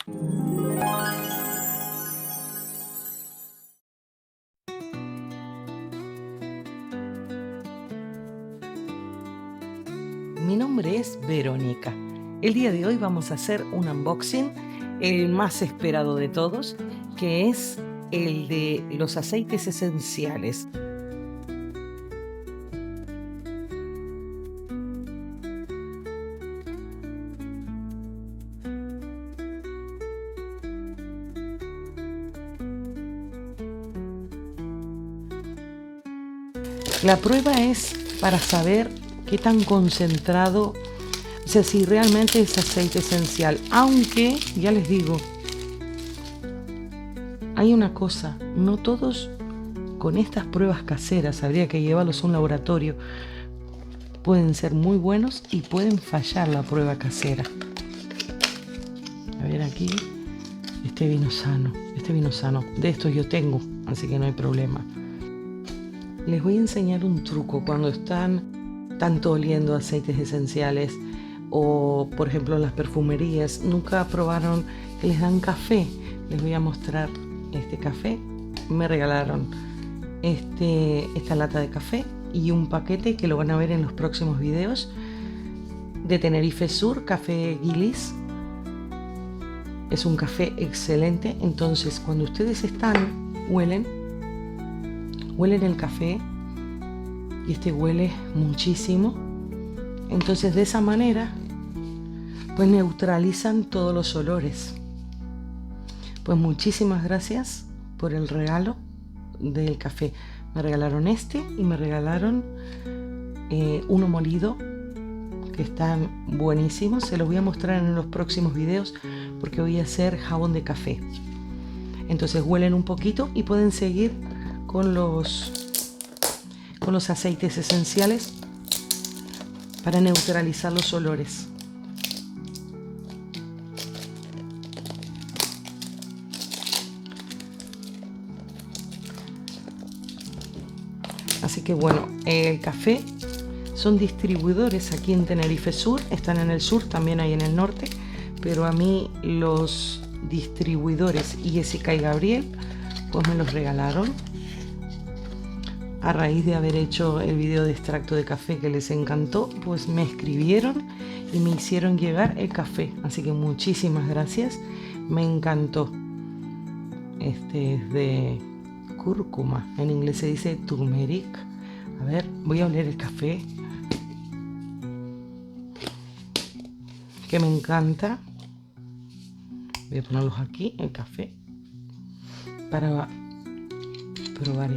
Mi nombre es Verónica. El día de hoy vamos a hacer un unboxing, el más esperado de todos, que es el de los aceites esenciales. La prueba es para saber qué tan concentrado, o sea, si realmente es aceite esencial. Aunque, ya les digo, hay una cosa, no todos con estas pruebas caseras, habría que llevarlos a un laboratorio, pueden ser muy buenos y pueden fallar la prueba casera. A ver aquí, este vino sano, de estos yo tengo, así que no hay problema. Les voy a enseñar un truco cuando están tanto oliendo aceites esenciales o, por ejemplo, en las perfumerías, nunca probaron que les dan café. Les voy a mostrar este café. Me regalaron esta lata de café y un paquete que lo van a ver en los próximos videos de Tenerife Sur, café Gilis. Es un café excelente. Entonces, cuando ustedes huelen el café y huele muchísimo. Entonces, de esa manera, pues neutralizan todos los olores. Pues muchísimas gracias por el regalo del café. Me regalaron y me regalaron uno molido, que están buenísimos. Se los voy a mostrar en los próximos videos porque voy a hacer jabón de café. Entonces huelen un poquito y pueden seguir con los aceites esenciales para neutralizar los olores. Así que bueno, el café son distribuidores aquí en Tenerife Sur, están en el sur, también hay en el norte, pero a mí los distribuidores Jessica y Gabriel pues me los regalaron a raíz de haber hecho el video de extracto de café que les encantó. Pues me escribieron y me hicieron llegar el café, así que muchísimas gracias, me encantó. Este es de cúrcuma, en inglés se dice turmeric. A ver, voy a oler el café, que me encanta. Voy a ponerlos aquí, el café, para probar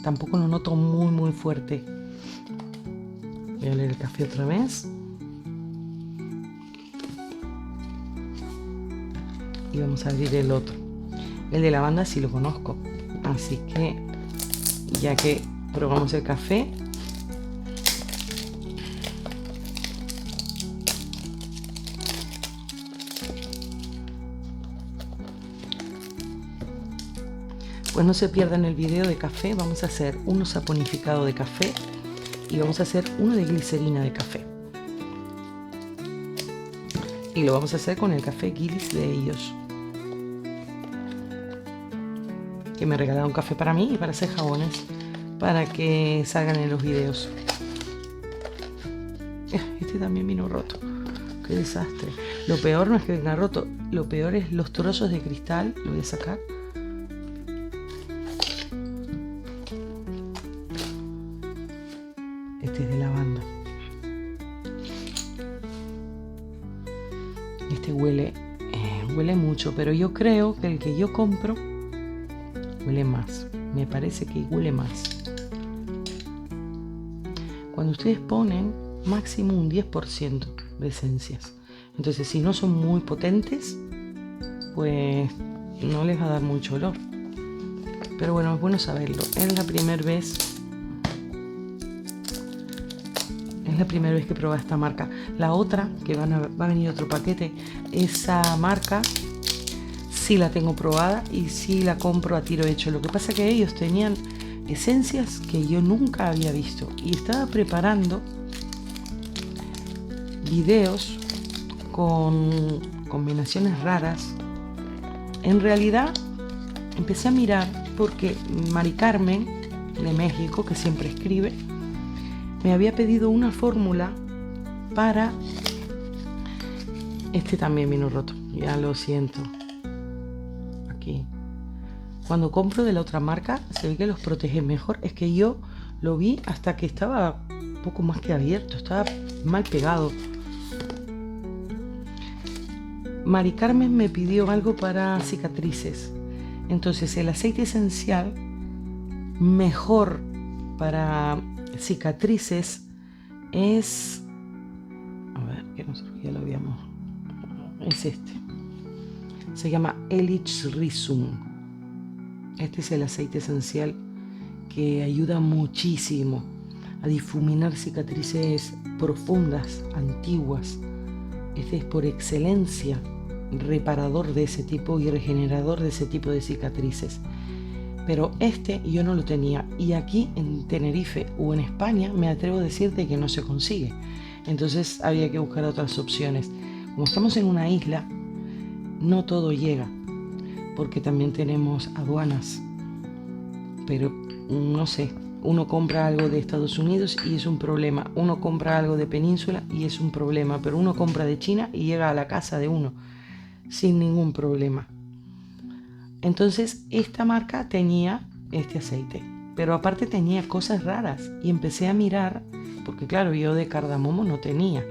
tampoco lo noto muy fuerte. Voy a oler el café otra vez y vamos a abrir el otro. El de lavanda sí lo conozco, así que ya que probamos el café, pues no se pierdan el video de café. Vamos a hacer uno saponificado de café y vamos a hacer uno de glicerina de café. Y lo vamos a hacer con el café Gilis de ellos, que me regalaron café para mí y para hacer jabones, para que salgan en los videos. Este también vino roto. Qué desastre. Lo peor no es que venga roto, lo peor es los trozos de cristal. Lo voy a sacar. Este es de lavanda. Este huele mucho, pero yo creo que el que yo compro huele más. Me parece que huele más. Cuando ustedes ponen máximo un 10% de esencias, entonces si no son muy potentes, pues no les va a dar mucho olor. Pero bueno, es bueno saberlo. Es la primera vez que probé esta marca. La otra, que va a venir otro paquete, esa marca sí la tengo probada y sí la compro a tiro hecho. Lo que pasa es que ellos tenían esencias que yo nunca había visto y estaba preparando fideos con combinaciones raras. En realidad empecé a mirar porque Mari Carmen de México, que siempre escribe, me había pedido una fórmula para... Este también vino roto, ya lo siento. Aquí. Cuando compro de la otra marca se ve que los protege mejor. Es que yo lo vi hasta que estaba un poco más que abierto, estaba mal pegado. Mari Carmen me pidió algo para cicatrices. Entonces el aceite esencial mejor para cicatrices es... A ver, que nosotros ya lo habíamos... Es este. Se llama Elixirisum. Este es el aceite esencial que ayuda muchísimo a difuminar cicatrices profundas, antiguas. Este es por excelencia reparador de ese tipo y regenerador de ese tipo de cicatrices. Pero este yo no lo tenía, y aquí en Tenerife o en España me atrevo a decirte que no se consigue. Entonces había que buscar otras opciones. Como estamos en una isla, no todo llega, porque también tenemos aduanas. Pero no sé, uno compra algo de Estados Unidos y es un problema. Uno compra algo de Península y es un problema. Pero uno compra de China y llega a la casa de uno sin ningún problema. Entonces esta marca tenía este aceite, pero aparte tenía cosas raras y empecé a mirar, porque claro, yo de cardamomo no tenía,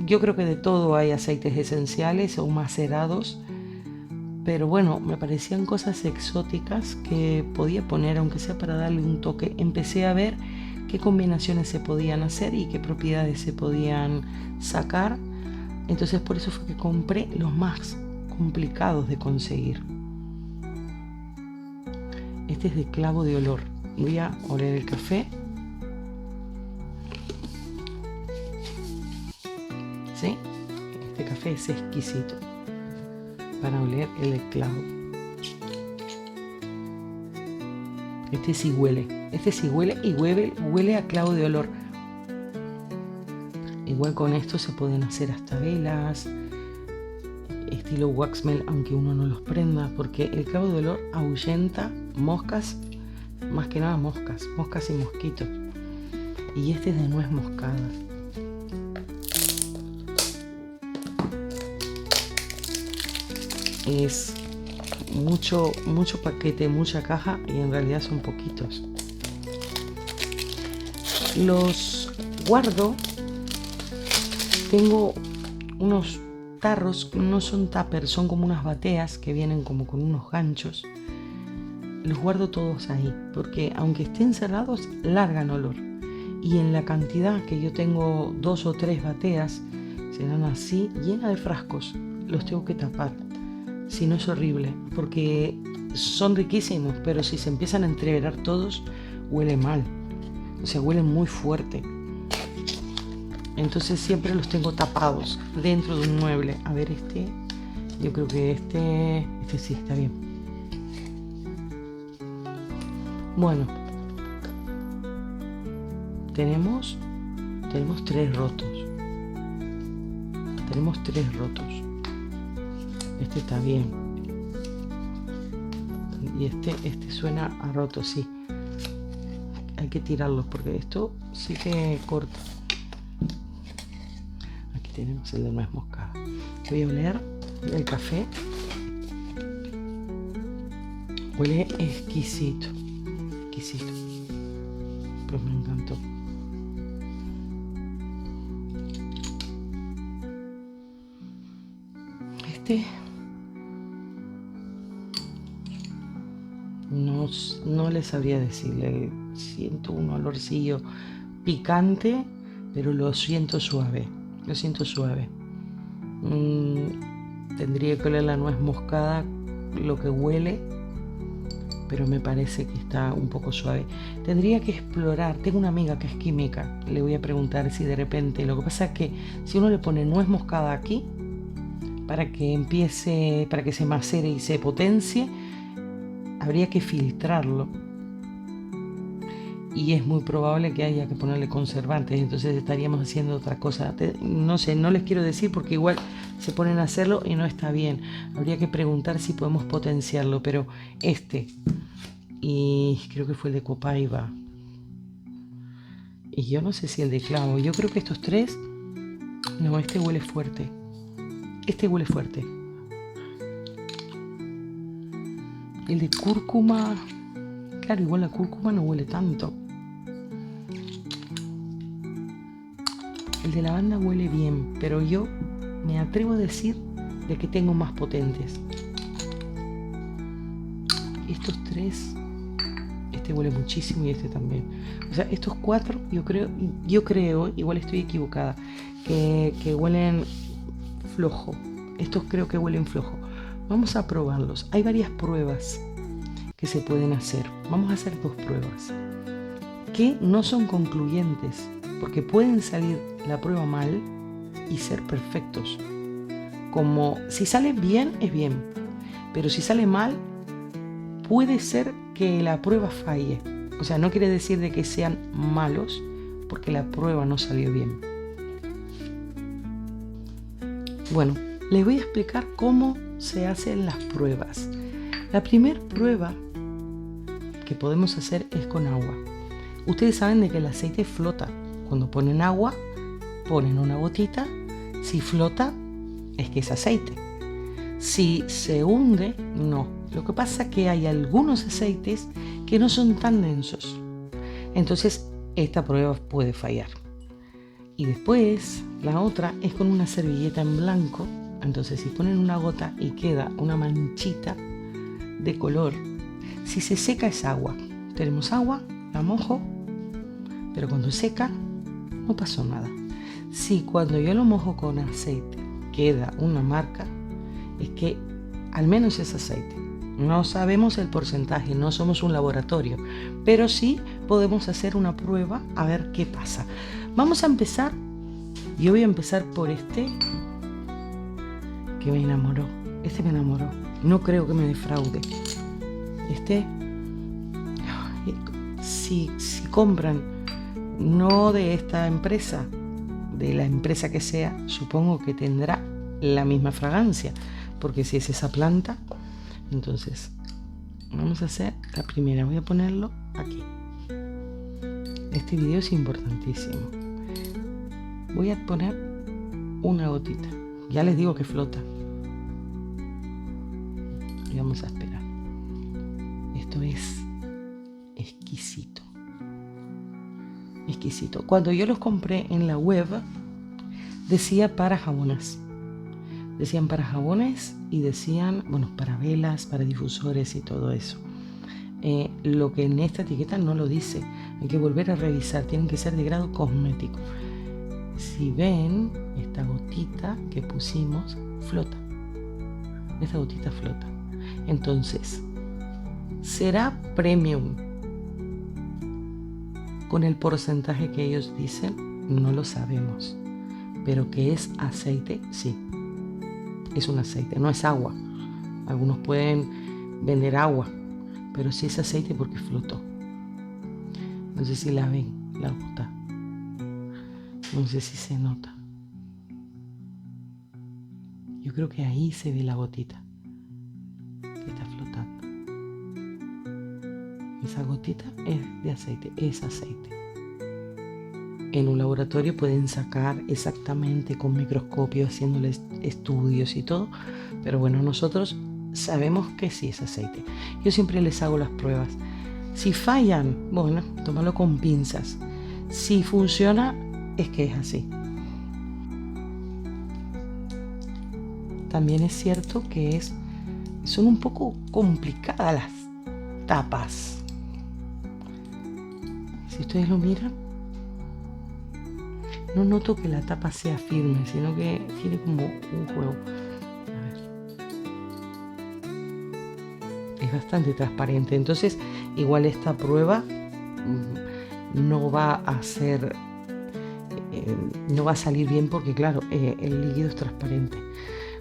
yo creo que de todo hay aceites esenciales o macerados, pero bueno, me parecían cosas exóticas que podía poner, aunque sea para darle un toque. Empecé a ver qué combinaciones se podían hacer y qué propiedades se podían sacar. Entonces por eso fue que compré los más complicados de conseguir. Este es de clavo de olor. Voy a oler el café. ¿Sí? Este café es exquisito para oler el clavo. Este sí huele y huele a clavo de olor. Igual con esto se pueden hacer hasta velas, estilo wax melt, aunque uno no los prenda, porque el clavo de olor ahuyenta moscas, más que nada moscas y mosquitos. Y este es de nuez moscada. Es mucho paquete, mucha caja, y en realidad son poquitos. Los guardo. Tengo unos tarros que no son tuppers, son como unas bateas que vienen como con unos ganchos. Los guardo todos ahí, porque aunque estén cerrados, largan olor. Y en la cantidad que yo tengo, 2 o 3 bateas, serán así, llenas de frascos. Los tengo que tapar. Si no, es horrible, porque son riquísimos, pero si se empiezan a entreverar todos, huele mal. O sea, huelen muy fuerte. Entonces siempre los tengo tapados dentro de un mueble. A ver, yo creo que este sí está bien. Bueno, tenemos 3 rotos. Tenemos 3 rotos. Este está bien. Y este suena a roto, sí. Hay que tirarlos porque esto sí que corta. Tenemos el de nuez moscada. Voy a oler el café. Huele exquisito. Pues me encantó. No les sabría decirle. Siento un olorcillo picante, pero lo siento suave. Tendría que oler la nuez moscada, lo que huele, pero me parece que está un poco suave. Tendría que explorar. Tengo una amiga que es química, le voy a preguntar si de repente... Lo que pasa es que si uno le pone nuez moscada aquí, para que se macere y se potencie, habría que filtrarlo. y es muy probable que haya que ponerle conservantes, entonces estaríamos haciendo otra cosa. No sé, no les quiero decir porque igual se ponen a hacerlo y no está bien. Habría que preguntar si podemos potenciarlo, pero y creo que fue el de Copaiba, y yo no sé si el de clavo. Yo creo que estos tres, no, este huele fuerte. Este huele fuerte. El de cúrcuma, claro, igual la cúrcuma no huele tanto. El de lavanda huele bien, pero yo me atrevo a decir de que tengo más potentes. Estos tres, este huele muchísimo y este también. O sea, estos cuatro, yo creo, igual estoy equivocada, que huelen flojo. Estos creo que huelen flojo. Vamos a probarlos. Hay varias pruebas que se pueden hacer. Vamos a hacer 2 pruebas que no son concluyentes, porque pueden salir la prueba mal y ser perfectos. Como si sale bien, es bien, pero si sale mal, puede ser que la prueba falle. O sea, no quiere decir de que sean malos, porque la prueba no salió bien. Bueno, les voy a explicar cómo se hacen las pruebas. La primera prueba que podemos hacer es con agua. Ustedes saben de que el aceite flota. Cuando ponen agua, ponen una gotita. Si flota, es que es aceite. Si se hunde, no. Lo que pasa es que hay algunos aceites que no son tan densos. Entonces, esta prueba puede fallar. Y después, la otra es con una servilleta en blanco. Entonces, si ponen una gota y queda una manchita de color, si se seca es agua. Tenemos agua, la mojo, pero cuando seca no pasó nada. Si cuando yo lo mojo con aceite queda una marca, es que al menos es aceite. No sabemos el porcentaje, no somos un laboratorio, pero sí podemos hacer una prueba a ver qué pasa. Vamos a empezar. Yo voy a empezar por este que me enamoró. Este me enamoró. No creo que me defraude. Si compran no de esta empresa, de la empresa que sea, supongo que tendrá la misma fragancia, porque si es esa planta, entonces vamos a hacer la primera. Voy a ponerlo aquí. Este video es importantísimo. Voy a poner una gotita. Ya les digo que flota. Y vamos a esperar. Esto es exquisito. Exquisito. Cuando yo los compré en la web, decía para jabones. Decían para jabones y decían, bueno, para velas, para difusores y todo eso. Lo que en esta etiqueta no lo dice. Hay que volver a revisar. Tienen que ser de grado cosmético. Si ven, esta gotita que pusimos flota. Esta gotita flota. Entonces, ¿será premium con el porcentaje que ellos dicen? No lo sabemos. Pero que es aceite, sí. Es un aceite, no es agua. Algunos pueden vender agua, pero sí es aceite porque flotó. No sé si la ven, la gota. No sé si se nota. Yo creo que ahí se ve la gotita que está flotando. Esa gotita es de aceite, es aceite. En un laboratorio pueden sacar exactamente con microscopio, haciéndoles estudios y todo, pero bueno, nosotros sabemos que sí es aceite. Yo siempre les hago las pruebas. Si fallan, bueno, tómalo con pinzas. Si funciona, es que es así. También es cierto que son un poco complicadas las tapas. Si ustedes lo miran, no noto que la tapa sea firme, sino que tiene como un juego. A ver. Es bastante transparente. Entonces, igual esta prueba no va a ser, no va a salir bien porque, claro, el líquido es transparente.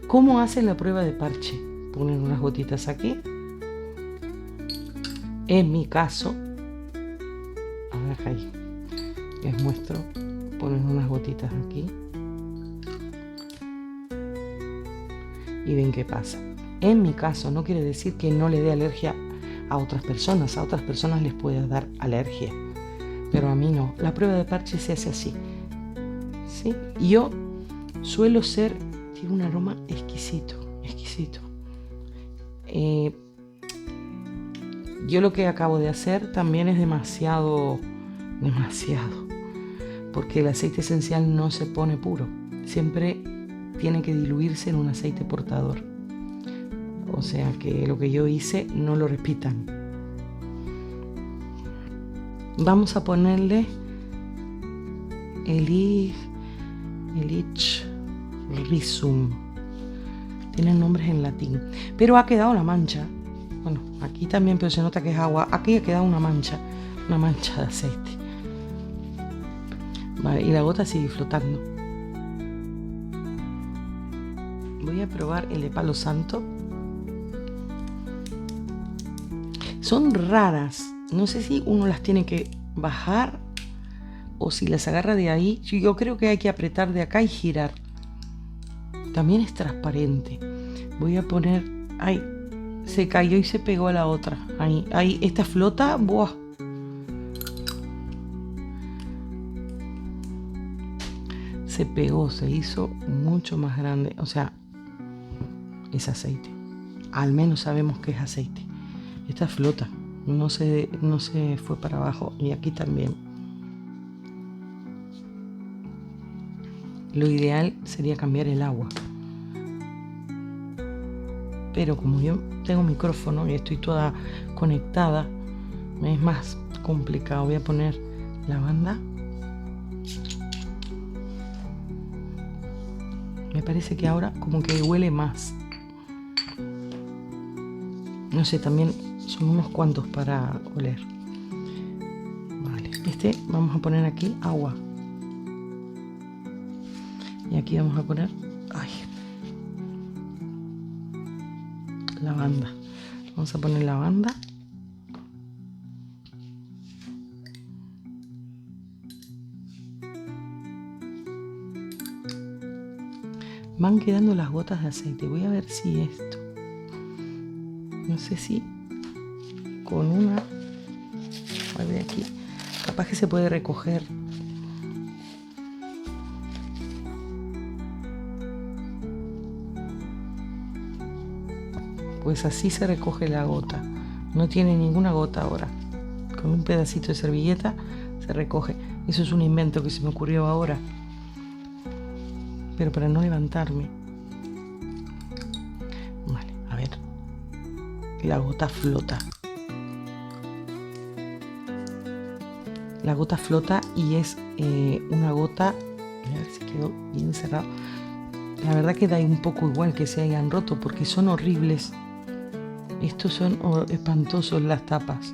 ¿Cómo hacen la prueba de parche? Ponen unas gotitas aquí. En mi caso, a naranja ahí. Les muestro, ponen unas gotitas aquí y ven qué pasa. En mi caso no quiere decir que no le dé alergia a otras personas les puede dar alergia, pero a mí no. La prueba de parche se hace así, ¿sí? Y yo suelo ser, tiene un aroma exquisito. Yo lo que acabo de hacer también es demasiado, porque el aceite esencial no se pone puro, siempre tiene que diluirse en un aceite portador. O sea que lo que yo hice no lo repitan. Vamos a ponerle Helichrysum. Tienen nombres en latín. Pero ha quedado la mancha. Bueno, aquí también, pero se nota que es agua. Aquí ha quedado una mancha de aceite. Vale, y la gota sigue flotando. Voy a probar el de palo santo. Son raras. No sé si uno las tiene que bajar o si las agarra de ahí. Yo creo que hay que apretar de acá y girar. También es transparente. Voy a poner... ¡Ay! Se cayó y se pegó a la otra. Ahí. Esta flota. ¡Buah! Se pegó, se hizo mucho más grande. O sea, es aceite. Al menos sabemos que es aceite. Esta flota. No se fue para abajo. Y aquí también. Lo ideal sería cambiar el agua. Pero como yo tengo micrófono y estoy toda conectada, me es más complicado. Voy a poner lavanda. Me parece que ahora como que huele más. No sé, también son unos cuantos para oler. Vale, vamos a poner aquí agua. Y aquí vamos a poner lavanda. Vamos a poner lavanda. Van quedando las gotas de aceite. Voy a ver si esto, no sé si con una, a ver aquí, capaz que se puede recoger. Pues así se recoge la gota. No tiene ninguna gota ahora. Con un pedacito de servilleta se recoge. Eso es un invento que se me ocurrió ahora. Pero para no levantarme. Vale, a ver. La gota flota. La gota flota y es una gota. A ver si quedó bien cerrado. La verdad que da un poco igual que se hayan roto porque son horribles. Estos son espantosos, las tapas.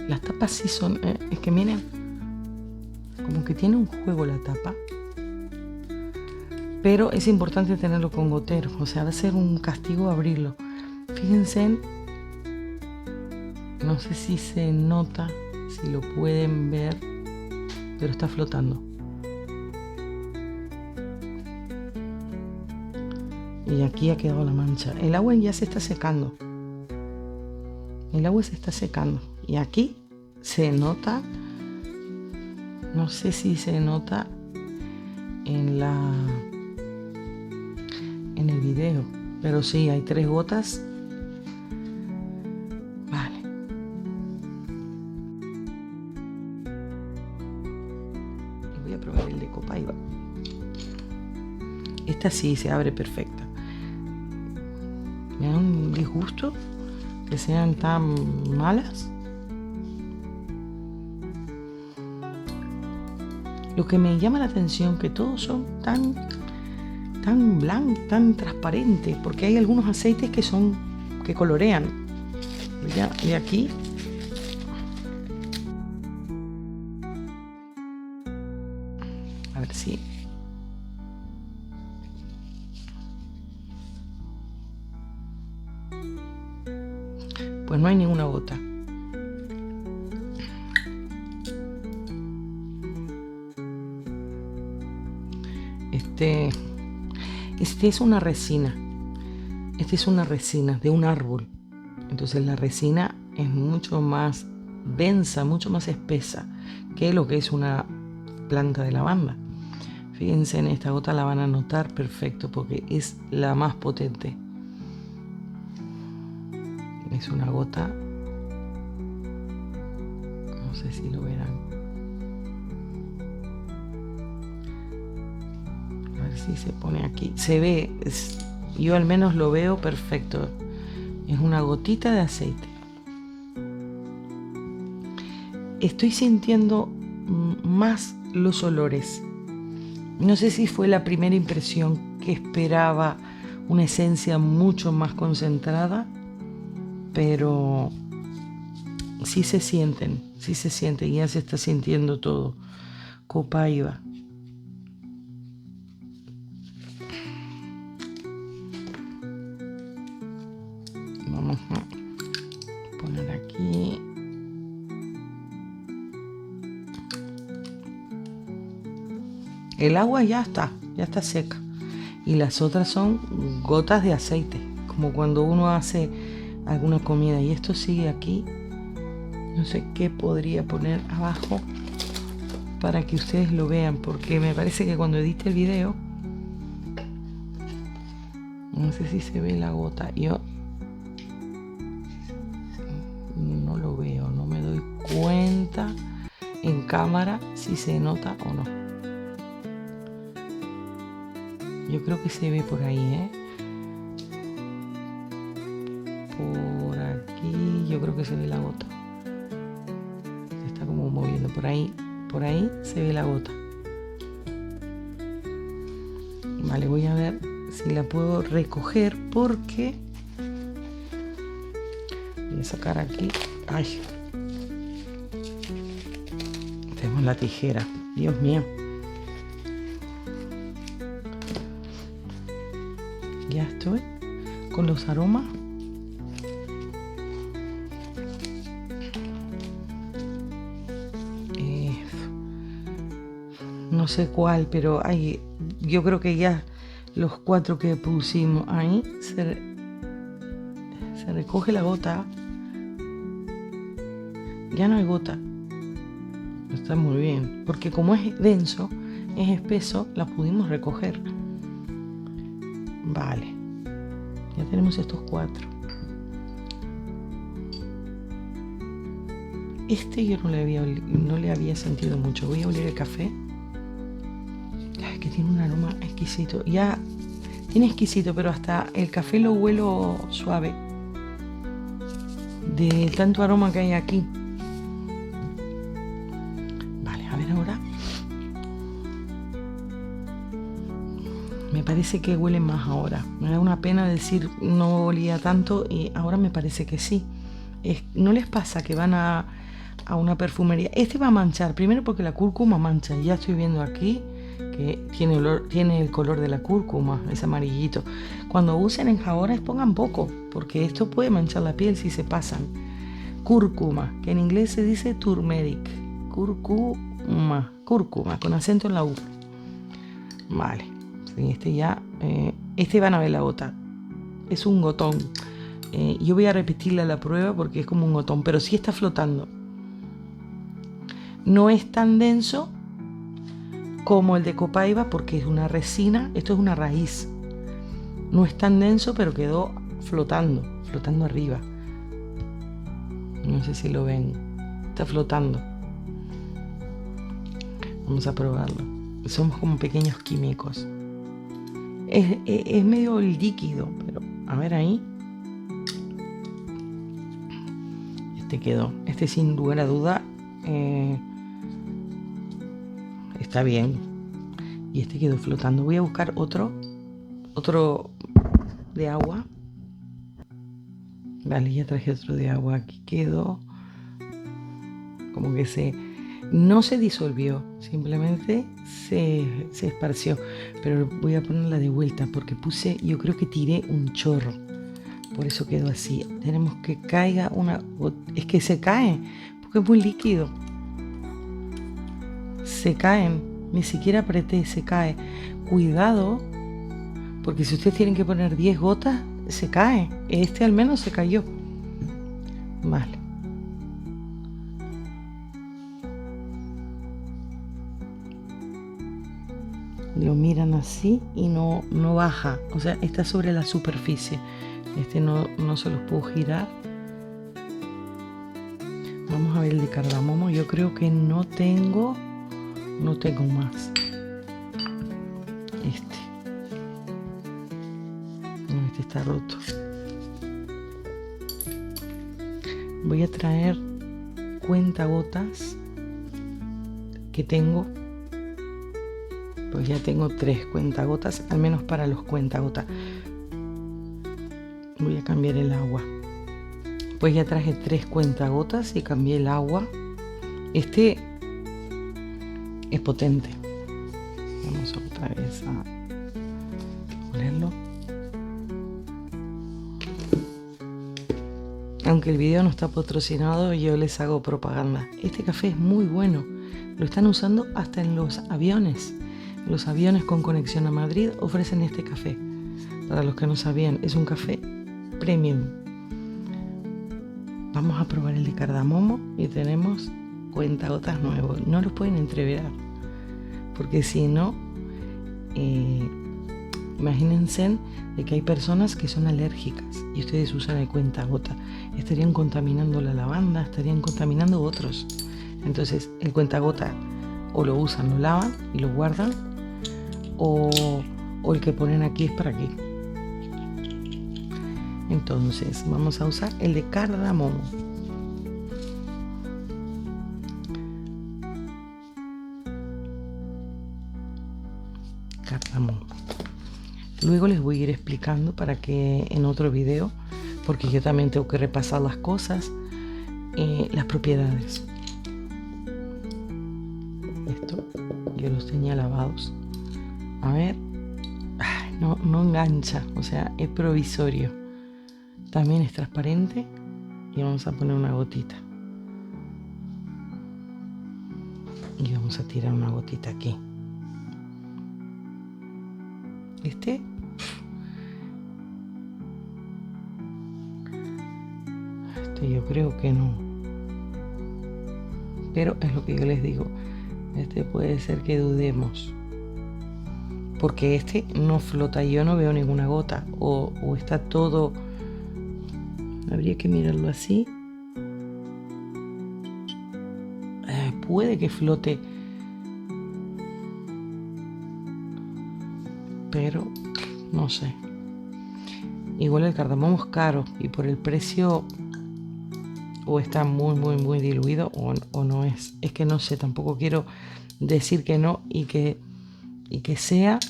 Las tapas sí son... es que miren, como que tiene un juego la tapa. Pero es importante tenerlo con goteros. O sea, va a ser un castigo abrirlo. Fíjense, no sé si se nota, si lo pueden ver, pero está flotando. Y aquí ha quedado la mancha. El agua ya se está secando. Y aquí se nota. No sé si se nota en el video. Pero sí, hay 3 gotas. Vale. Voy a probar el de Copaiba. Esta sí se abre perfecta. Me da un disgusto que sean tan malas. Lo que me llama la atención que todos son tan blancos, tan transparentes, porque hay algunos aceites que colorean. Ya, y aquí a ver si pues no hay ninguna gota. Este es una resina. Esta es una resina de un árbol. Entonces la resina es mucho más densa, mucho más espesa que lo que es una planta de lavanda. Fíjense, en esta gota la van a notar perfecto porque es la más potente. Es una gota, no sé si lo verán. A ver si se pone aquí. Se ve, yo al menos lo veo perfecto. Es una gotita de aceite. Estoy sintiendo más los olores. No sé si fue la primera impresión, que esperaba una esencia mucho más concentrada, pero sí se sienten, ya se está sintiendo todo. Copaiba. Vamos a poner aquí. El agua ya está seca. Y las otras son gotas de aceite, como cuando uno hace alguna comida. Y esto sigue aquí. No sé qué podría poner abajo para que ustedes lo vean, porque me parece que cuando edite el video, no sé si se ve la gota. Yo no lo veo, no me doy cuenta en cámara si se nota o no. Yo creo que se ve por ahí, por aquí yo creo que se ve la gota. Se está como moviendo por ahí se ve la gota. Vale, voy a ver si la puedo recoger, porque voy a sacar aquí. Ay, tenemos la tijera, Dios mío. Ya estoy con los aromas. No sé cuál, pero yo creo que ya los 4 que pusimos ahí se recoge la gota. Ya no hay gota. Está muy bien, porque como es denso, es espeso, la pudimos recoger. Vale, ya tenemos estos 4. Yo no le había sentido mucho. Voy a oler el café. Es que tiene un aroma exquisito. Ya tiene exquisito, pero hasta el café lo huelo suave, de tanto aroma que hay aquí. Vale, a ver ahora. Me parece que huele más ahora. Me da una pena decir no olía tanto, y ahora me parece que sí. ¿No les pasa que van a una perfumería? Va a manchar, primero porque la cúrcuma mancha. Ya estoy viendo aquí que tiene el color de la cúrcuma, es amarillito. Cuando usen enjabones pongan poco, porque esto puede manchar la piel si se pasan. Cúrcuma, que en inglés se dice turmeric. Cúrcuma, con acento en la U. Vale, sí, van a ver la gota. Es un gotón. Yo voy a repetirle la prueba porque es como un gotón, pero sí está flotando. No es tan denso como el de Copaiba, porque es una resina. Esto es una raíz. No es tan denso, pero quedó flotando arriba. No sé si lo ven. Está flotando. Vamos a probarlo. Somos como pequeños químicos. Es medio líquido, pero a ver ahí. Quedó. Sin lugar a duda está bien. Y quedó flotando. Voy a buscar otro de agua. Vale, ya traje otro de agua. Aquí quedó como que no se disolvió, simplemente se esparció. Pero voy a ponerla de vuelta porque yo creo que tiré un chorro. Por eso quedó así. Tenemos que caiga una... Es que se cae, porque es muy líquido. Se caen, ni siquiera apreté, se cae. Cuidado, porque si ustedes tienen que poner 10 gotas, se cae. Este al menos se cayó. Vale. Lo miran así y no baja. O sea, está sobre la superficie. Este no se los puedo girar. Vamos a ver el de cardamomo. Yo creo que no tengo más. Este está roto. Voy a traer cuentagotas que tengo. Pues ya tengo 3 cuentagotas, al menos para los cuentagotas. Voy a cambiar el agua. Pues ya traje 3 cuentagotas y cambié el agua. Este es potente. Vamos otra vez a ponerlo. Aunque el video no está patrocinado, yo les hago propaganda. Este café es muy bueno. Lo están usando hasta en los aviones. Los aviones con conexión a Madrid ofrecen este café. Para los que no sabían, es un café premium. Vamos a probar el de cardamomo y tenemos cuentagotas nuevos. No los pueden entrever, porque si no, imagínense de que hay personas que son alérgicas y ustedes usan el cuentagota. Estarían contaminando la lavanda, estarían contaminando otros. Entonces el cuentagota o lo usan, lo lavan y lo guardan, o el que ponen aquí es para aquí. Entonces vamos a usar el de cardamomo. Cardamomo. Luego les voy a ir explicando para que en otro video, porque yo también tengo que repasar las cosas, las propiedades. Esto yo los tenía lavados. A ver, no engancha, o sea, es provisorio. También es transparente y vamos a poner una gotita. Y vamos a tirar una gotita aquí. Este yo creo que no, pero es lo que yo les digo, este puede ser que dudemos, porque este no flota, yo no veo ninguna gota, o está todo, habría que mirarlo así. Puede que flote, pero no sé. Igual el cardamomo es caro y por el precio o está muy diluido o no es. Es que no sé, tampoco quiero decir que no y que sea.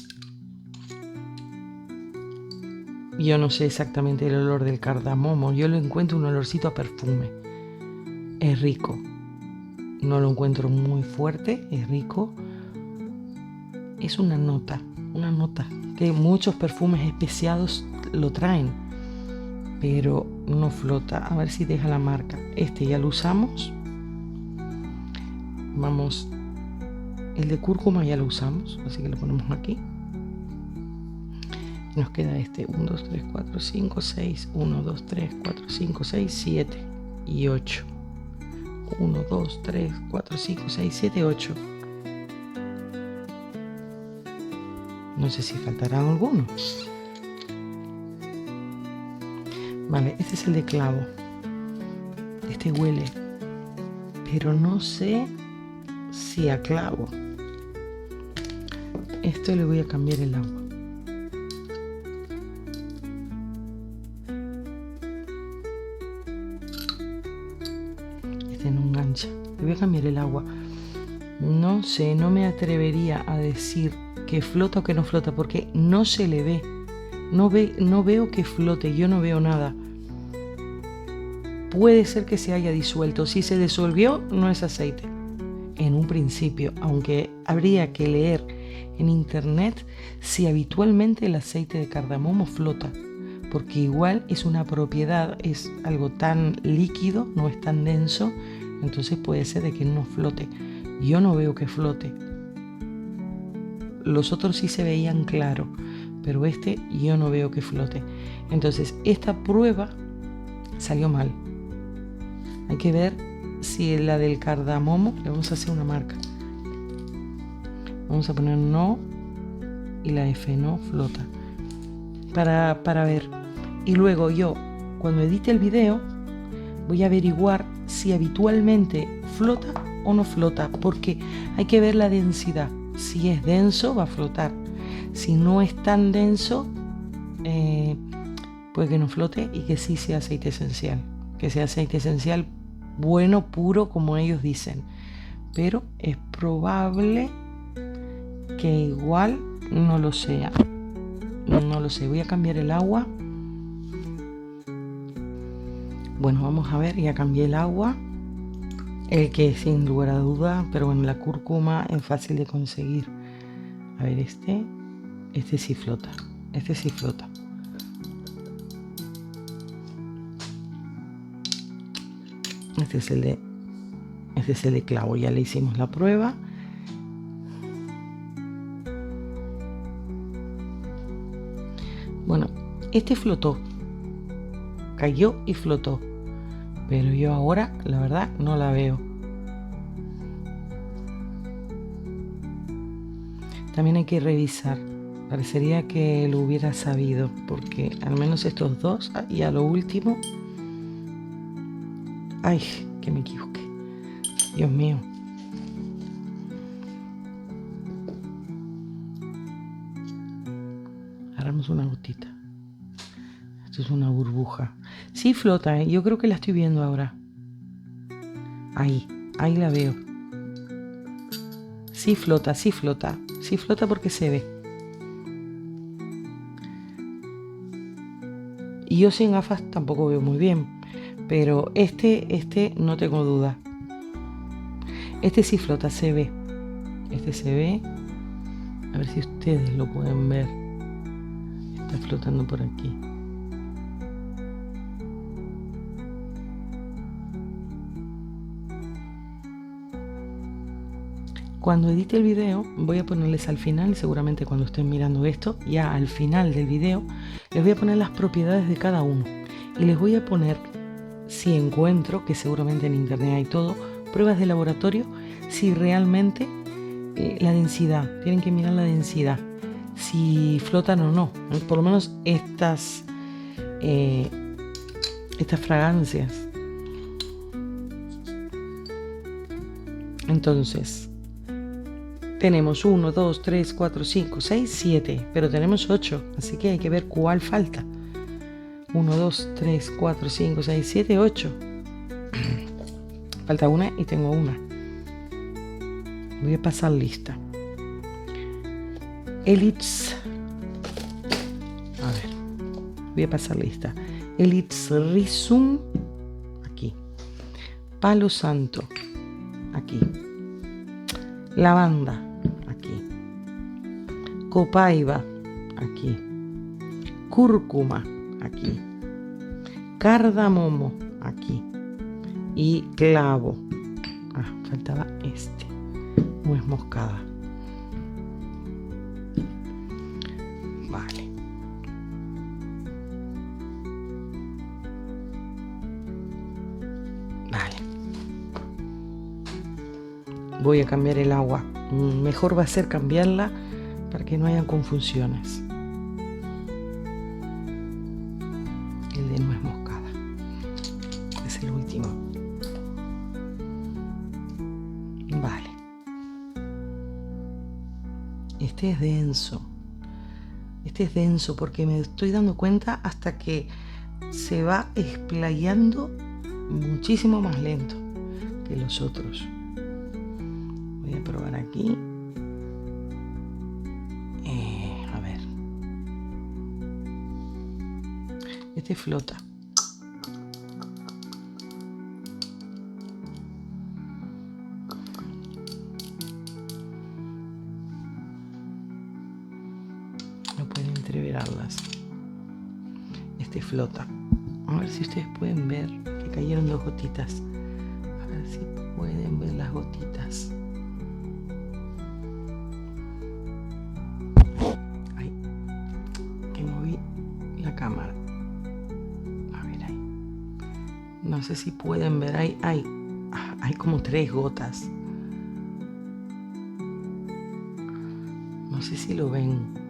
Yo no sé exactamente el olor del cardamomo. Yo lo encuentro un olorcito a perfume. Es rico. No lo encuentro muy fuerte, es rico. Es una nota que muchos perfumes especiados lo traen, pero no flota. A ver si deja la marca. Este ya lo usamos. Vamos, el de cúrcuma ya lo usamos, así que lo ponemos aquí. Nos queda este 1, 2, 3, 4, 5, 6. 1, 2, 3, 4, 5, 6, 7 y 8. 1, 2, 3, 4, 5, 6, 7, 8. No sé si faltarán algunos. Vale, este es el de clavo. Este huele, pero no sé si a clavo. Esto le voy a cambiar el agua. Este no engancha. Le voy a cambiar el agua. No sé, no me atrevería a decir que flota o que no flota, porque no se le ve. No veo que flote, yo no veo nada. Puede ser que se haya disuelto. Si se disolvió, no es aceite. En un principio, aunque habría que leer en internet si habitualmente el aceite de cardamomo flota, porque igual es una propiedad, es algo tan líquido, no es tan denso, entonces puede ser de que no flote. Yo no veo que flote. Los otros sí se veían claro, pero este yo no veo que flote. Entonces esta prueba salió mal. Hay que ver si la del cardamomo, le vamos a hacer una marca. Vamos a poner no y la F no flota. Para ver. Y luego yo, cuando edite el video, voy a averiguar si habitualmente flota o no flota, porque hay que ver la densidad. Si es denso, va a flotar. Si no es tan denso, puede que no flote y que sí sea aceite esencial. Que sea aceite esencial bueno, puro, como ellos dicen. Pero es probable que igual no lo sea. No lo sé, voy a cambiar el agua. Bueno, vamos a ver, ya cambié el agua. El que sin lugar a duda, pero bueno, la cúrcuma es fácil de conseguir. A ver, este sí flota. Este sí flota. Este es el de clavo, ya le hicimos la prueba. Bueno, este flotó. Cayó y flotó. Pero yo ahora, la verdad, no la veo. También hay que revisar. Parecería que lo hubiera sabido, porque al menos estos dos, y a lo último... ¡Ay! Que me equivoqué. Dios mío. Agarramos una gotita. Esto es una burbuja. Sí flota, ¿eh? Yo creo que la estoy viendo ahora. Ahí la veo. Sí flota, sí flota. Sí flota porque se ve. Y yo sin gafas tampoco veo muy bien. Pero este no tengo duda. Este sí flota, se ve. Este se ve. A ver si ustedes lo pueden ver. Está flotando por aquí. Cuando edite el video voy a ponerles al final, seguramente cuando estén mirando esto, ya al final del video, les voy a poner las propiedades de cada uno. Y les voy a poner, si encuentro, que seguramente en internet hay todo, pruebas de laboratorio, si realmente la densidad, tienen que mirar la densidad, si flotan o no. Por lo menos estas fragancias. Entonces, tenemos 1, 2, 3, 4, 5, 6, 7, pero tenemos 8, así que hay que ver cuál falta. 1, 2, 3, 4, 5, 6, 7, 8. Falta una y tengo una. Voy a pasar lista. Elitz. A ver, voy a pasar lista. Elitz Risum, aquí. Palo Santo, aquí. Lavanda, aquí. Copaiba, aquí. Cúrcuma, aquí. Cardamomo, aquí. Y clavo. Faltaba este. Nuez moscada. Vale. Vale. Voy a cambiar el agua. Mejor va a ser cambiarla para que no haya confusiones. El de nuez moscada. Es el último. Vale. Este es denso. Este es denso porque me estoy dando cuenta hasta que se va explayando muchísimo más lento que los otros. Voy a probar aquí. A ver. Este flota. No pueden entreverarlas. este flota. A ver si ustedes pueden ver que cayeron 2 gotitas. A ver si pueden ver las gotitas. Ay, que moví la cámara. A ver ahí. No sé si pueden ver ahí. Hay como 3 gotas. No sé si lo ven.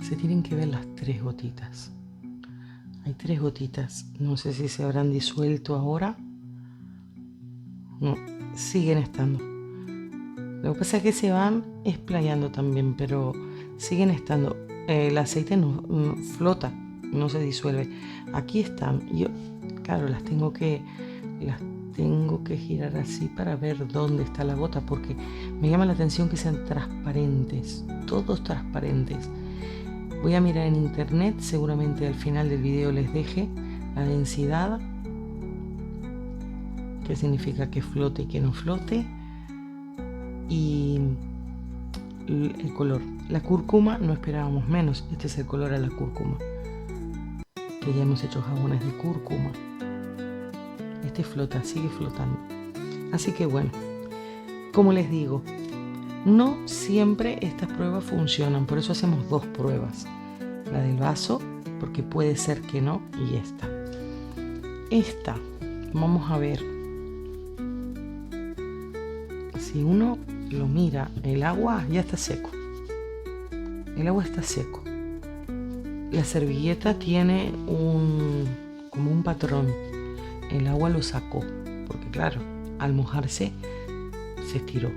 Se tienen que ver las 3 gotitas. Hay 3 gotitas. No sé si se habrán disuelto ahora. No, siguen estando. Lo que pasa es que se van explayando también, pero siguen estando. El aceite no flota, no se disuelve. Aquí están. Yo, claro, las tengo que girar así para ver dónde está la gota, porque me llama la atención que sean transparentes, todos transparentes. Voy a mirar en internet, seguramente al final del video les deje la densidad, qué significa que flote y que no flote, y el color. La cúrcuma no esperábamos menos, este es el color a la cúrcuma, que ya hemos hecho jabones de cúrcuma. Este flota, sigue flotando. Así que bueno, como les digo, no siempre estas pruebas funcionan, por eso hacemos 2 pruebas. La del vaso, porque puede ser que no, y esta. Esta, vamos a ver. Si uno lo mira, el agua ya está seco. El agua está seco. La servilleta tiene como un patrón. El agua lo sacó, porque claro, al mojarse se estiró.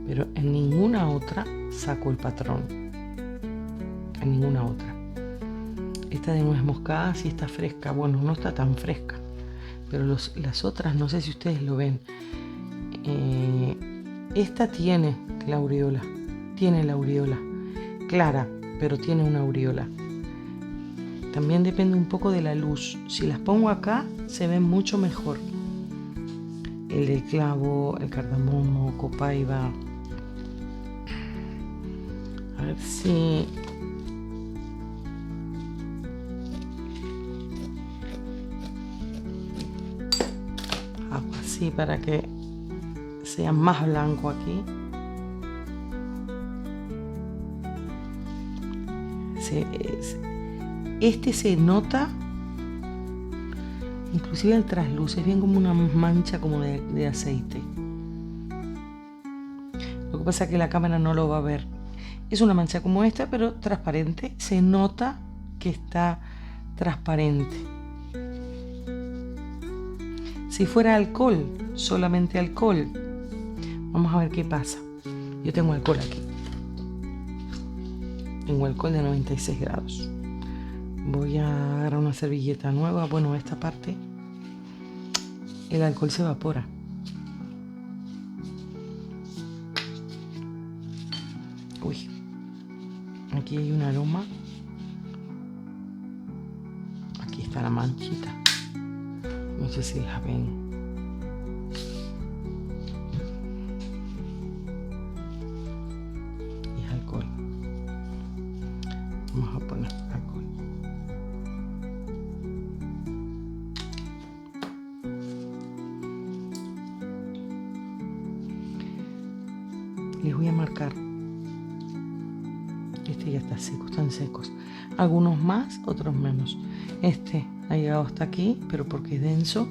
Pero en ninguna otra sacó el patrón. En ninguna otra. Esta de nuez moscada sí está fresca. Bueno, no está tan fresca. Pero las otras, no sé si ustedes lo ven. Esta tiene la aureola. Tiene la aureola. Clara, pero tiene una aureola. También depende un poco de la luz. Si las pongo acá, se ven mucho mejor. El del clavo, el cardamomo, copaiba. A ver si... hago así para que sea más blanco aquí. Este se nota, inclusive el trasluce, es bien como una mancha como de aceite. Lo que pasa es que la cámara no lo va a ver. Es una mancha como esta, pero transparente. Se nota que está transparente. Si fuera alcohol, solamente alcohol, vamos a ver qué pasa. Yo tengo alcohol aquí. Tengo alcohol de 96 grados. Voy a agarrar una servilleta nueva. Bueno, esta parte, el alcohol se evapora. Uy, aquí hay un aroma. Aquí está la manchita. No sé si la ven. Y es alcohol. Vamos a poner alcohol. Les voy a marcar. Este ya está seco, están secos. Algunos más, otros menos. Este ha llegado hasta aquí, pero porque es denso.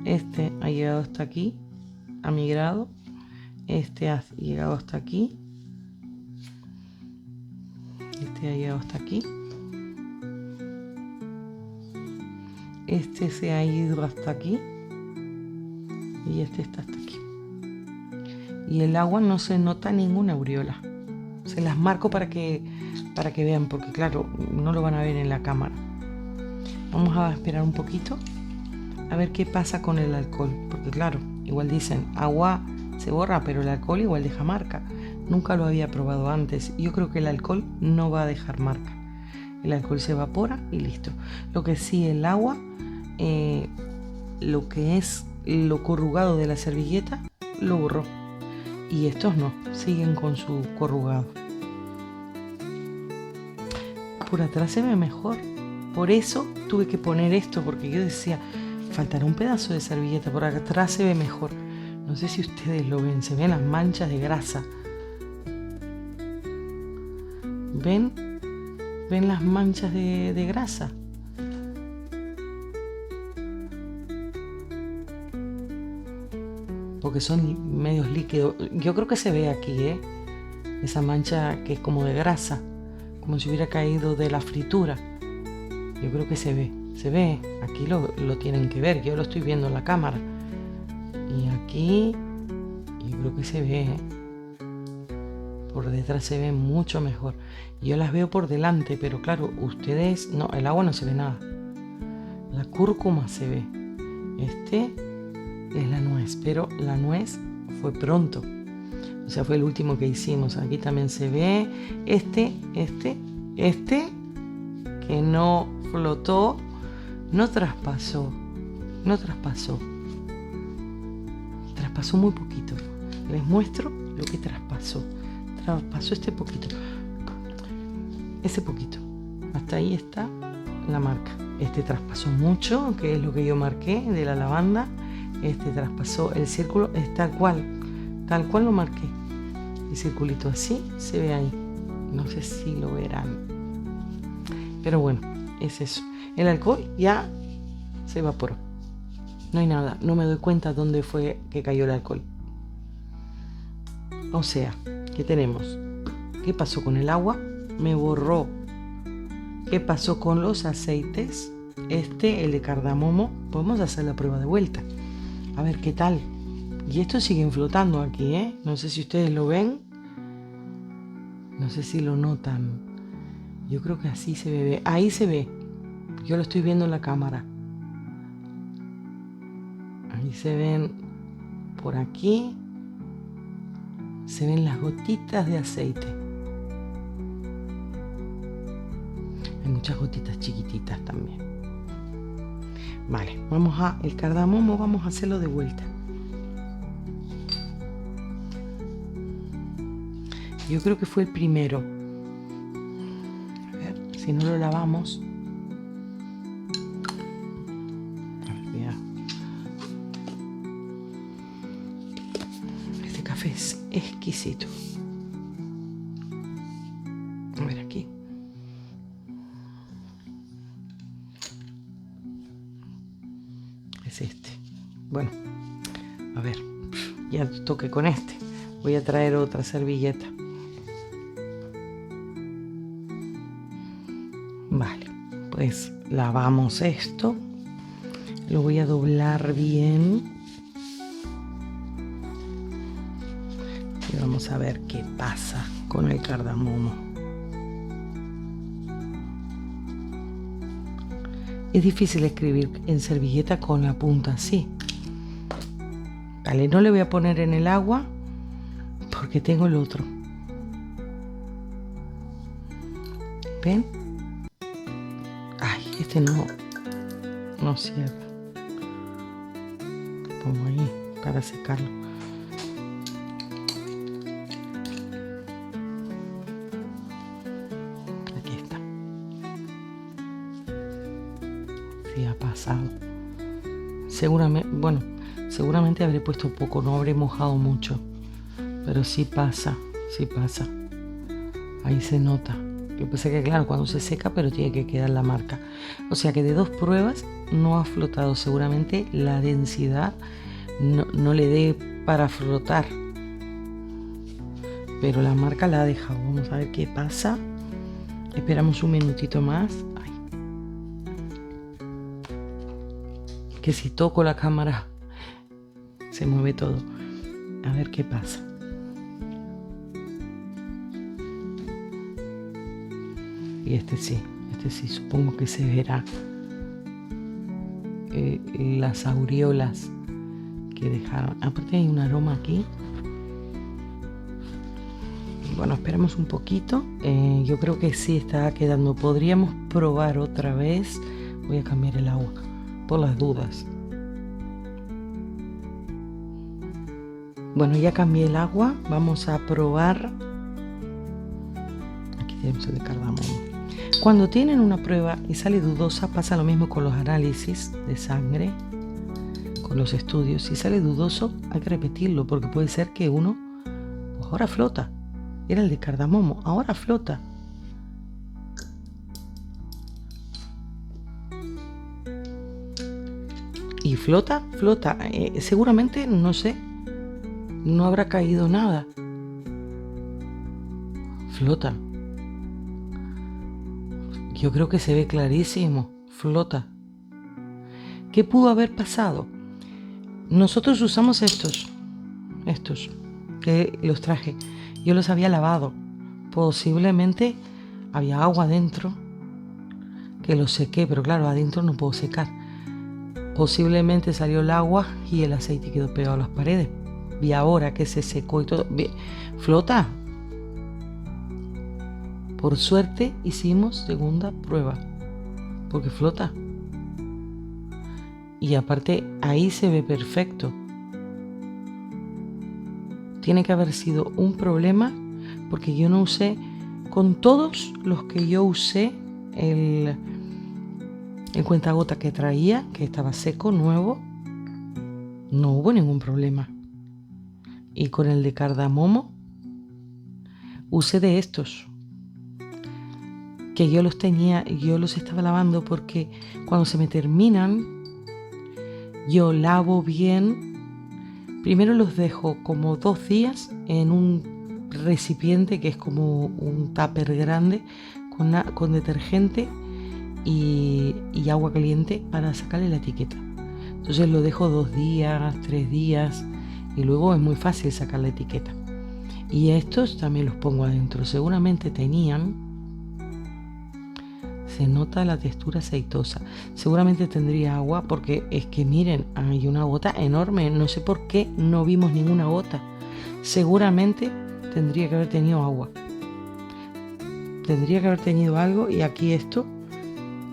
Este ha llegado hasta aquí, a mi grado. Este ha llegado hasta aquí. Este ha llegado hasta aquí. Este se ha ido hasta aquí. Y este está hasta aquí. Y el agua no se nota ninguna aureola. Se las marco para que vean, porque claro, no lo van a ver en la cámara. Vamos a esperar un poquito a ver qué pasa con el alcohol, porque claro, igual dicen agua se borra, pero el alcohol igual deja marca. Nunca lo había probado antes. Yo creo que el alcohol no va a dejar marca. El alcohol se evapora y listo. Lo que sí, el agua, lo que es lo corrugado de la servilleta, lo borró. y estos no, siguen con su corrugado. Por atrás se ve mejor. Por eso tuve que poner esto, porque yo decía, faltará un pedazo de servilleta. Por atrás se ve mejor. No sé si ustedes lo ven, se ven las manchas de grasa. ¿Ven? ¿Ven las manchas de grasa? Porque son medios líquidos. Yo creo que se ve aquí, esa mancha que es como de grasa, como si hubiera caído de la fritura. Yo creo que se ve. Aquí lo tienen que ver, yo lo estoy viendo en la cámara. Y aquí yo creo que se ve, por detrás se ve mucho mejor. Yo las veo por delante, pero claro, ustedes no, el agua no se ve nada. La cúrcuma se ve. Este es la nuez, pero la nuez fue pronto. O sea, fue el último que hicimos. Aquí también se ve este que no flotó, no traspasó. Traspasó muy poquito. Les muestro lo que traspasó. Traspasó este poquito. Ese poquito. Hasta ahí está la marca. Este traspasó mucho, que es lo que yo marqué de la lavanda. Este traspasó el círculo, es tal cual lo marqué. El circulito así se ve ahí. No sé si lo verán. Pero bueno, es eso. El alcohol ya se evaporó. No hay nada. No me doy cuenta dónde fue que cayó el alcohol. O sea, ¿qué tenemos? ¿Qué pasó con el agua? Me borró. ¿Qué pasó con los aceites? El de cardamomo. Podemos hacer la prueba de vuelta. A ver qué tal. Y estos siguen flotando aquí, No sé si ustedes lo ven. No sé si lo notan. Yo creo que así se ve. Ahí se ve. Yo lo estoy viendo en la cámara. Ahí se ven. Por aquí se ven las gotitas de aceite. Hay muchas gotitas chiquititas también. Vale, el cardamomo vamos a hacerlo de vuelta. Yo creo que fue el primero. A ver, si no lo lavamos. A ver, mira. Este café es exquisito. A ver aquí. Es este. Bueno, a ver, ya toqué con este. Voy a traer otra servilleta. Vale, pues lavamos esto. Lo voy a doblar bien. Y vamos a ver qué pasa con el cardamomo. Es difícil escribir en servilleta con la punta así. Vale, no le voy a poner en el agua porque tengo el otro. ¿Ven? Ay, este no cierra. Pongo ahí para secarlo. Aquí está. Sí, ha pasado. Seguramente habré puesto poco, no habré mojado mucho. Pero sí pasa. Ahí se nota. Lo que pasa es que claro, cuando se seca, pero tiene que quedar la marca. O sea que de 2 pruebas no ha flotado. Seguramente la densidad no le dé para flotar. Pero la marca la ha dejado. Vamos a ver qué pasa. Esperamos un minutito más. Ay. Que si toco la cámara se mueve todo. A ver qué pasa. Y este sí, supongo que se verá las aureolas que dejaron. Aparte hay un aroma aquí. Bueno, esperamos un poquito. Yo creo que sí está quedando. Podríamos probar otra vez. Voy a cambiar el agua por las dudas. Bueno, ya cambié el agua. Vamos a probar. Aquí tenemos el de cardamomo. Cuando tienen una prueba y sale dudosa, pasa lo mismo con los análisis de sangre, con los estudios. Si sale dudoso, hay que repetirlo, porque puede ser que uno, pues ahora flota. Era el de cardamomo, ahora flota. Y flota. Seguramente, no sé, no habrá caído nada. Flota. Yo creo que se ve clarísimo. Flota. ¿Qué pudo haber pasado? Nosotros usamos estos, que los traje. Yo los había lavado. Posiblemente había agua dentro, que los sequé, pero claro, adentro no puedo secar. Posiblemente salió el agua y el aceite quedó pegado a las paredes. Y ahora que se secó y todo, flota. Por suerte hicimos segunda prueba, porque flota. Y aparte ahí se ve perfecto. Tiene que haber sido un problema, porque yo no usé, con todos los que yo usé, el cuentagota que traía, que estaba seco, nuevo, no hubo ningún problema. Y con el de cardamomo usé de estos, que yo los estaba lavando, porque cuando se me terminan, yo lavo bien. Primero los dejo como 2 días en un recipiente que es como un tupper grande con detergente y agua caliente para sacarle la etiqueta. Entonces lo dejo 2 días, 3 días y luego es muy fácil sacar la etiqueta. Y estos también los pongo adentro. Seguramente se nota la textura aceitosa. Seguramente tendría agua, porque es que miren, hay una gota enorme. No sé por qué no vimos ninguna gota. Seguramente tendría que haber tenido agua. Tendría que haber tenido algo. Y aquí esto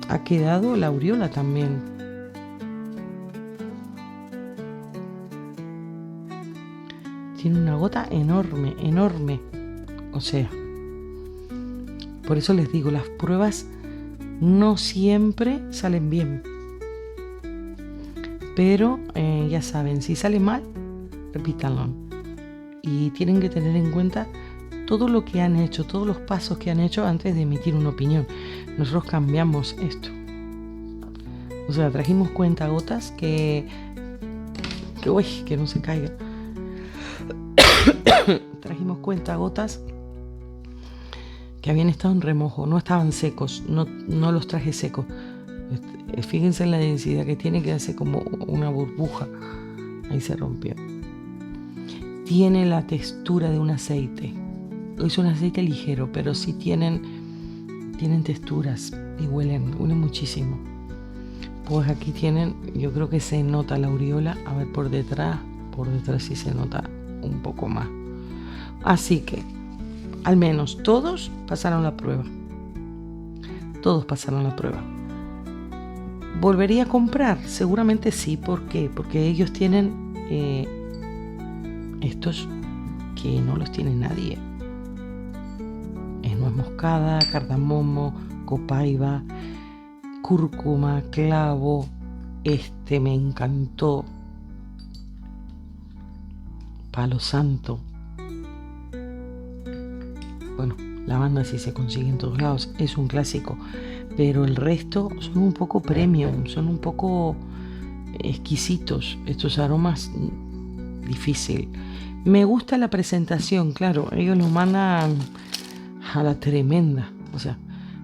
ha quedado la aureola también. Tiene una gota enorme, enorme. O sea, por eso les digo, las pruebas no siempre salen bien, pero ya saben, si sale mal, repítanlo. Y tienen que tener en cuenta todo lo que han hecho, todos los pasos que han hecho antes de emitir una opinión. Nosotros cambiamos esto. O sea, trajimos cuentagotas que no se caiga. Trajimos cuentagotas que habían estado en remojo, no estaban secos, no los traje secos. Fíjense en la densidad que tiene, que hace como una burbuja. Ahí se rompió. Tiene la textura de un aceite. Es un aceite ligero, pero sí tienen texturas y huelen muchísimo. Pues aquí tienen, yo creo que se nota la aureola. A ver, por detrás sí se nota un poco más. Así que al menos todos pasaron la prueba. Todos pasaron la prueba. ¿Volvería a comprar? Seguramente sí. ¿Por qué? Porque ellos tienen estos que no los tiene nadie. Es nuez moscada, cardamomo, copaiba, cúrcuma, clavo. Este me encantó. Palo santo. Bueno, lavanda sí se consigue en todos lados, es un clásico, pero el resto son un poco premium, son un poco exquisitos, estos aromas difícil. Me gusta la presentación, claro, ellos lo mandan a la tremenda, o sea,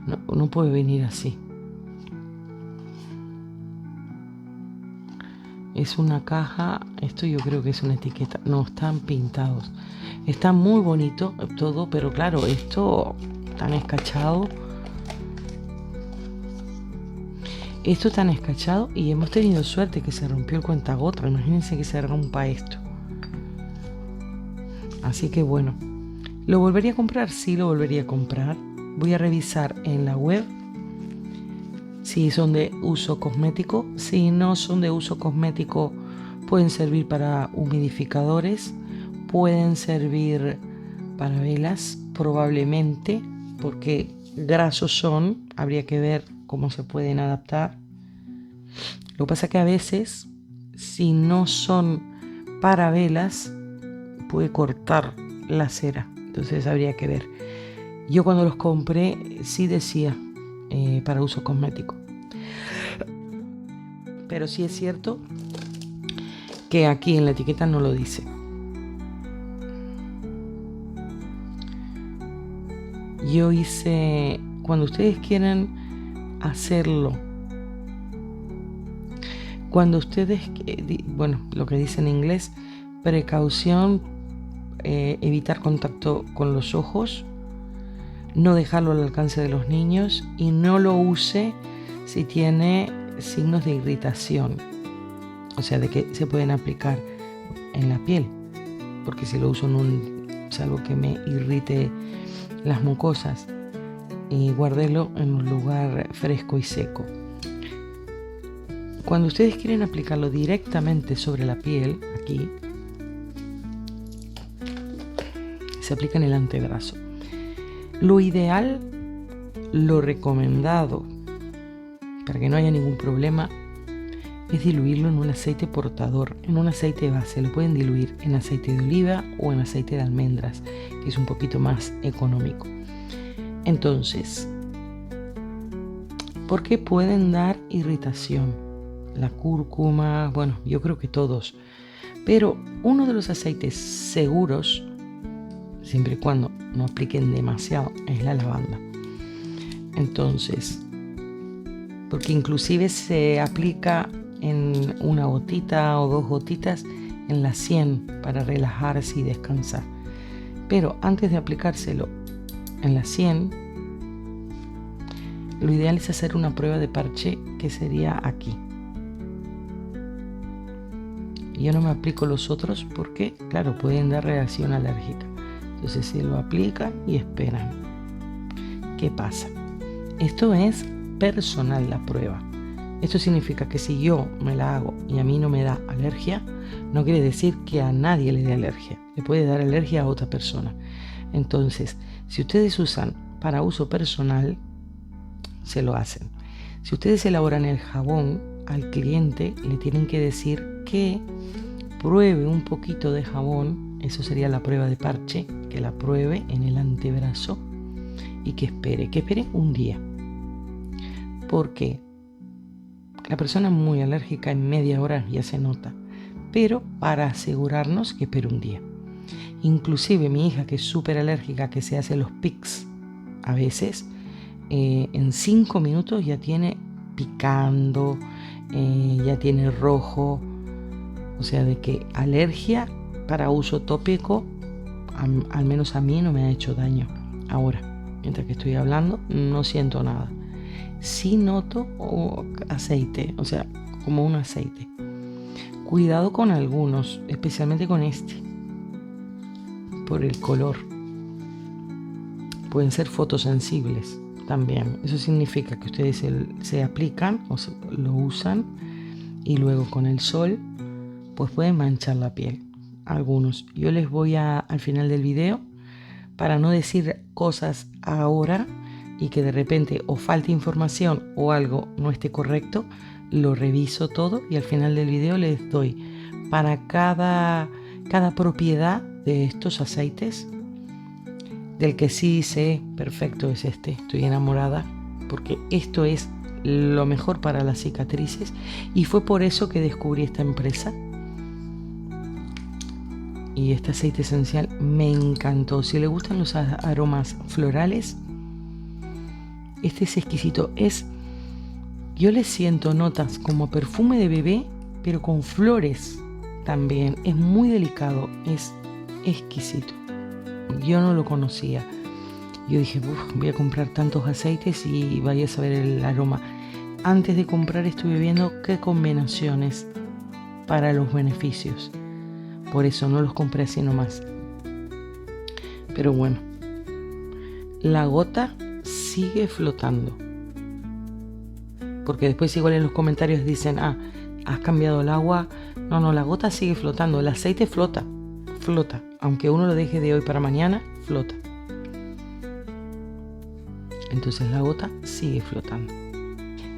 no puede venir así. Es una caja, esto yo creo que es una etiqueta, no, están pintados. Está muy bonito todo, pero claro, esto tan escachado. Esto tan escachado, y hemos tenido suerte que se rompió el cuentagota. Imagínense que se rompa esto. Así que bueno, ¿lo volvería a comprar? Sí, lo volvería a comprar. Voy a revisar en la web si son de uso cosmético. Si no son de uso cosmético, pueden servir para humidificadores Pueden servir para velas, probablemente, porque grasos son, habría que ver cómo se pueden adaptar. Lo que pasa es que a veces, si no son para velas, puede cortar la cera, entonces habría que ver. Yo cuando los compré sí decía para uso cosmético, pero sí es cierto que aquí en la etiqueta no lo dice. Yo hice, cuando ustedes quieran hacerlo, cuando ustedes, bueno, lo que dice en inglés, precaución, evitar contacto con los ojos, no dejarlo al alcance de los niños y no lo use si tiene signos de irritación, o sea, de que se pueden aplicar en la piel, porque si lo uso es algo que me irrite las mucosas, y guárdelo en un lugar fresco y seco. Cuando ustedes quieren aplicarlo directamente sobre la piel, aquí se aplica en el antebrazo. Lo ideal, lo recomendado, para que no haya ningún problema, es diluirlo en un aceite portador, en un aceite base. Lo pueden diluir en aceite de oliva o en aceite de almendras, que es un poquito más económico. Entonces, ¿por qué pueden dar irritación? La cúrcuma, bueno, yo creo que todos. Pero uno de los aceites seguros, siempre y cuando no apliquen demasiado, es la lavanda. Entonces, porque inclusive se aplica en una gotita o 2 gotitas en la sien para relajarse y descansar. Pero antes de aplicárselo en la sien, lo ideal es hacer una prueba de parche, que sería aquí. Yo no me aplico los otros porque, claro, pueden dar reacción alérgica. Entonces se lo aplican y esperan. ¿Qué pasa? Esto es personal, la prueba. Esto significa que si yo me la hago y a mí no me da alergia, no quiere decir que a nadie le dé alergia. Le puede dar alergia a otra persona. Entonces, si ustedes usan para uso personal, se lo hacen. Si ustedes elaboran el jabón, al cliente le tienen que decir que pruebe un poquito de jabón. Eso sería la prueba de parche, que la pruebe en el antebrazo y que espere un día. Porque la persona muy alérgica en media hora ya se nota, pero para asegurarnos que espere un día. Inclusive mi hija, que es súper alérgica, que se hace los pics a veces, en 5 minutos ya tiene picando, ya tiene rojo, o sea, de que alergia para uso tópico, al menos a mí no me ha hecho daño. Ahora, mientras que estoy hablando, no siento nada. Sí noto aceite, o sea, como un aceite. Cuidado con algunos, especialmente con este, por el color. Pueden ser fotosensibles también. Eso significa que ustedes se aplican o lo usan y luego con el sol pues pueden manchar la piel. Algunos. Yo les voy al final del video, para no decir cosas ahora y que de repente o falte información o algo no esté correcto, lo reviso todo y al final del video les doy para cada propiedad de estos aceites. Del que sí sé perfecto es este. Estoy enamorada porque esto es lo mejor para las cicatrices y fue por eso que descubrí esta empresa. Y este aceite esencial me encantó. Si le gustan los aromas florales, este es exquisito. Yo le siento notas como perfume de bebé, pero con flores también. Es muy delicado, es exquisito. Yo no lo conocía. Yo dije, voy a comprar tantos aceites y vaya a saber el aroma. Antes de comprar estuve viendo qué combinaciones para los beneficios. Por eso no los compré así nomás. Pero bueno, la gota sigue flotando. Porque después igual en los comentarios dicen, has cambiado el agua. No, la gota sigue flotando. El aceite flota flota. Aunque uno lo deje de hoy para mañana, flota. Entonces la gota sigue flotando.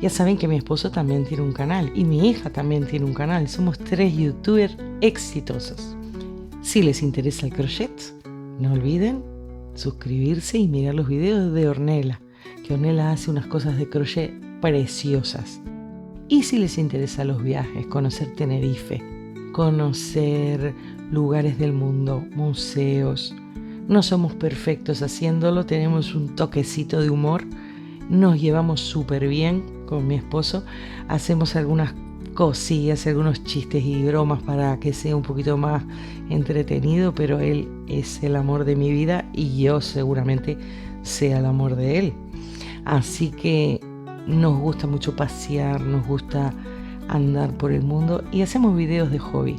Ya saben que mi esposo también tiene un canal y mi hija también tiene un canal. Somos 3 youtubers exitosos. Si les interesa el crochet, no olviden suscribirse y mirar los videos de Ornella, que Ornella hace unas cosas de crochet preciosas. Y si les interesa los viajes, conocer Tenerife, conocer lugares del mundo, museos. No somos perfectos haciéndolo, tenemos un toquecito de humor, nos llevamos súper bien con mi esposo, hacemos algunas cosillas, algunos chistes y bromas para que sea un poquito más entretenido, pero él es el amor de mi vida y yo seguramente sea el amor de él. Así que nos gusta mucho pasear, nos gusta andar por el mundo y hacemos videos de hobby.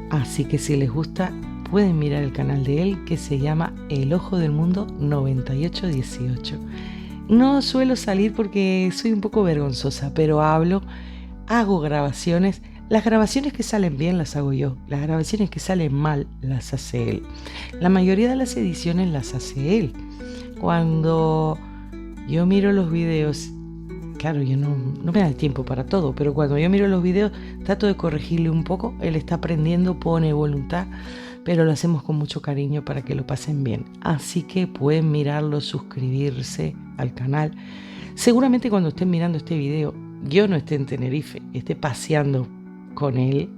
Así que si les gusta, pueden mirar el canal de él que se llama El Ojo del Mundo 9818. No suelo salir porque soy un poco vergonzosa, pero hago grabaciones. Las grabaciones que salen bien las hago yo. Las grabaciones que salen mal las hace él. La mayoría de las ediciones las hace él. Cuando yo miro los videos, claro, yo no me da el tiempo para todo, pero cuando yo miro los videos trato de corregirle un poco. Él está aprendiendo, pone voluntad, pero lo hacemos con mucho cariño para que lo pasen bien. Así que pueden mirarlo, suscribirse al canal. Seguramente cuando estén mirando este video, yo no esté en Tenerife, esté paseando con él,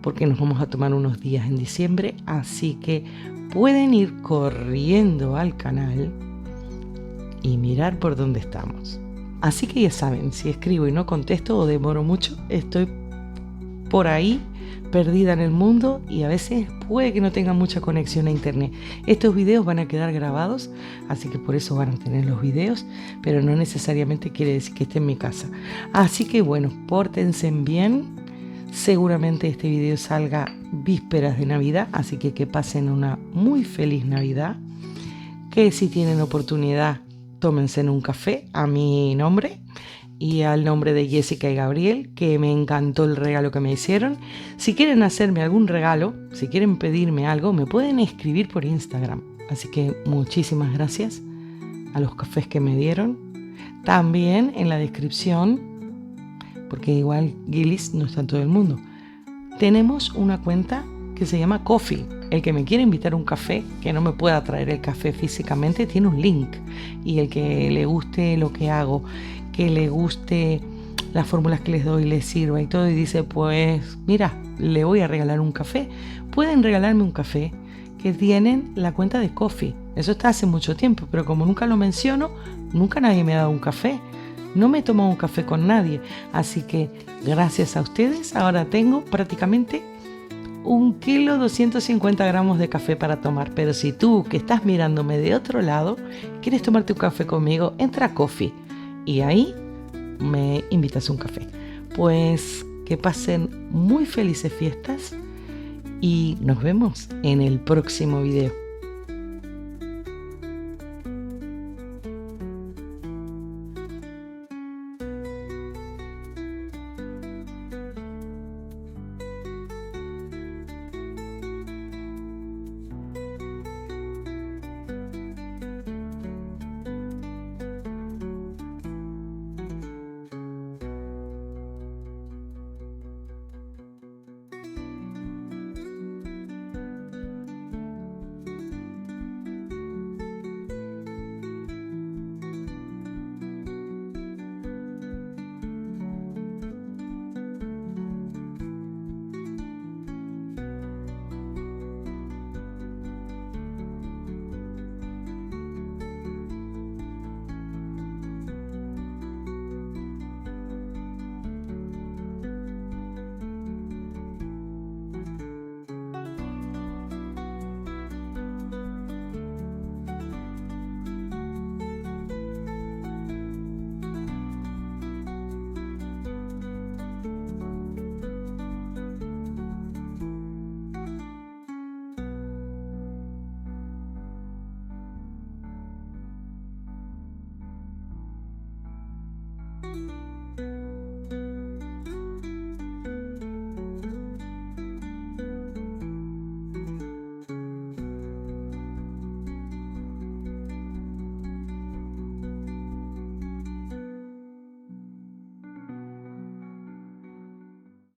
porque nos vamos a tomar unos días en diciembre. Así que pueden ir corriendo al canal y mirar por dónde estamos. Así que ya saben, si escribo y no contesto o demoro mucho, estoy por ahí perdida en el mundo y a veces puede que no tenga mucha conexión a internet. Estos videos van a quedar grabados, así que por eso van a tener los videos, pero no necesariamente quiere decir que esté en mi casa. Así que bueno, pórtense bien. Seguramente este video salga vísperas de Navidad, así que pasen una muy feliz Navidad. Que si tienen oportunidad, tómense un café a mi nombre y al nombre de Jessica y Gabriel, que me encantó el regalo que me hicieron. Si quieren hacerme algún regalo, si quieren pedirme algo, me pueden escribir por Instagram. Así que muchísimas gracias a los cafés que me dieron. También en la descripción, porque igual Gillis no está en todo el mundo, tenemos una cuenta que se llama Coffee. El que me quiere invitar a un café, que no me pueda traer el café físicamente, tiene un link. Y el que le guste lo que hago, que le guste las fórmulas que les doy, les sirva y todo, y dice, pues mira, le voy a regalar un café, pueden regalarme un café, que tienen la cuenta de Coffee. Eso está hace mucho tiempo, pero como nunca lo menciono, nunca nadie me ha dado un café. No me he tomado un café con nadie. Así que gracias a ustedes ahora tengo prácticamente 1 kilo 250 gramos de café para tomar. Pero si tú, que estás mirándome de otro lado, quieres tomarte un café conmigo, entra a Coffee y ahí me invitas a un café. Pues que pasen muy felices fiestas y nos vemos en el próximo video.